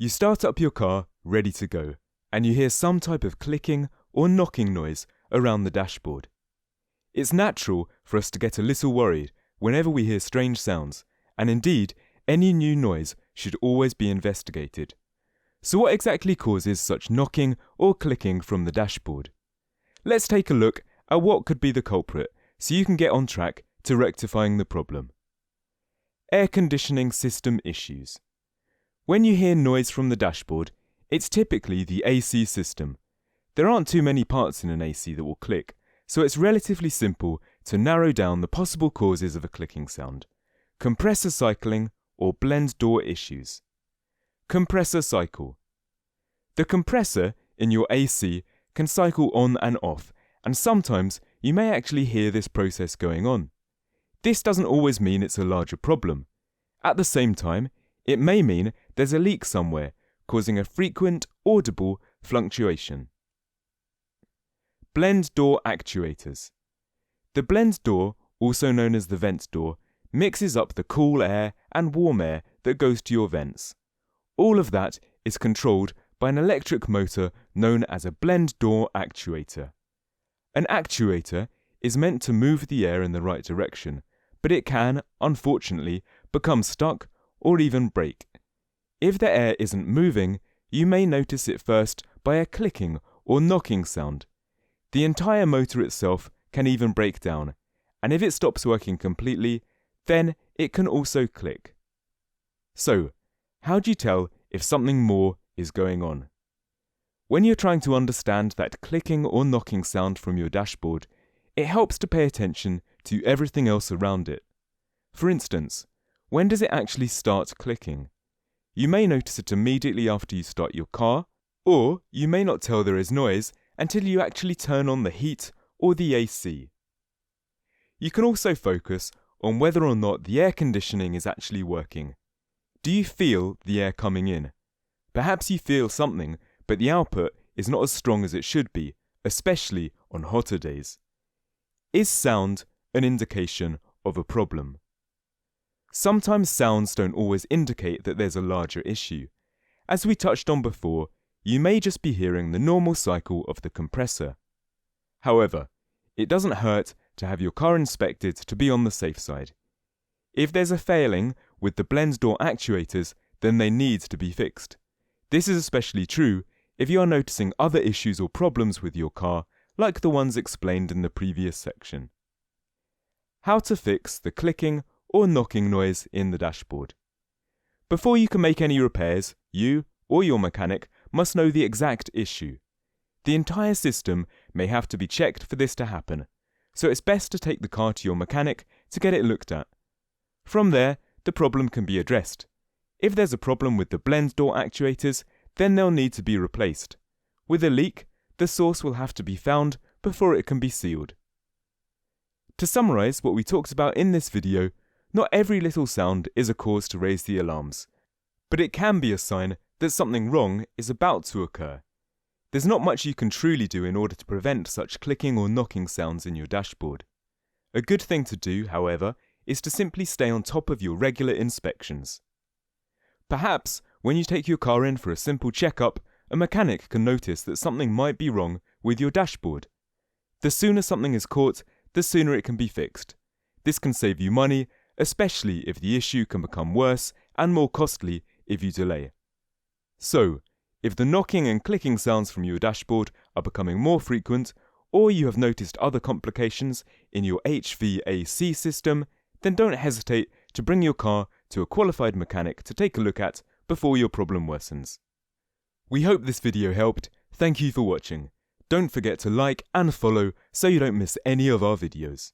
You start up your car, ready to go, and you hear some type of clicking or knocking noise around the dashboard. It's natural for us to get a little worried whenever we hear strange sounds, and indeed, any new noise should always be investigated. So what exactly causes such knocking or clicking from the dashboard? Let's take a look at what could be the culprit so you can get on track to rectifying the problem. Air conditioning system issues. When you hear noise from the dashboard, it's typically the AC system. There aren't too many parts in an AC that will click, so it's relatively simple to narrow down the possible causes of a clicking sound: compressor cycling or blend door issues. Compressor cycle. The compressor in your AC can cycle on and off, and sometimes you may actually hear this process going on. This doesn't always mean it's a larger problem. At the same time, it may mean there's a leak somewhere, causing a frequent, audible fluctuation. Blend door actuators. The blend door, also known as the vent door, mixes up the cool air and warm air that goes to your vents. All of that is controlled by an electric motor known as a blend door actuator. An actuator is meant to move the air in the right direction, but it can, unfortunately, become stuck or even break. If the air isn't moving, you may notice it first by a clicking or knocking sound. The entire motor itself can even break down, and if it stops working completely, then it can also click. So, how do you tell if something more is going on? When you're trying to understand that clicking or knocking sound from your dashboard, it helps to pay attention to everything else around it. For instance, when does it actually start clicking? You may notice it immediately after you start your car, or you may not tell there is noise until you actually turn on the heat or the AC. You can also focus on whether or not the air conditioning is actually working. Do you feel the air coming in? Perhaps you feel something, but the output is not as strong as it should be, especially on hotter days. Is sound an indication of a problem? Sometimes sounds don't always indicate that there's a larger issue. As we touched on before, you may just be hearing the normal cycle of the compressor. However, it doesn't hurt to have your car inspected to be on the safe side. If there's a failing with the blend door actuators, then they need to be fixed. This is especially true if you are noticing other issues or problems with your car, like the ones explained in the previous section. How to fix the clicking or knocking noise in the dashboard. Before you can make any repairs, you or your mechanic must know the exact issue. The entire system may have to be checked for this to happen, so it's best to take the car to your mechanic to get it looked at. From there, the problem can be addressed. If there's a problem with the blend door actuators, then they'll need to be replaced. With a leak, the source will have to be found before it can be sealed. To summarize what we talked about in this video, not every little sound is a cause to raise the alarms, but it can be a sign that something wrong is about to occur. There's not much you can truly do in order to prevent such clicking or knocking sounds in your dashboard. A good thing to do, however, is to simply stay on top of your regular inspections. Perhaps, when you take your car in for a simple checkup, a mechanic can notice that something might be wrong with your dashboard. The sooner something is caught, the sooner it can be fixed. This can save you money, especially if the issue can become worse and more costly if you delay. So, if the knocking and clicking sounds from your dashboard are becoming more frequent, or you have noticed other complications in your HVAC system, then don't hesitate to bring your car to a qualified mechanic to take a look at before your problem worsens. We hope this video helped. Thank you for watching. Don't forget to like and follow so you don't miss any of our videos.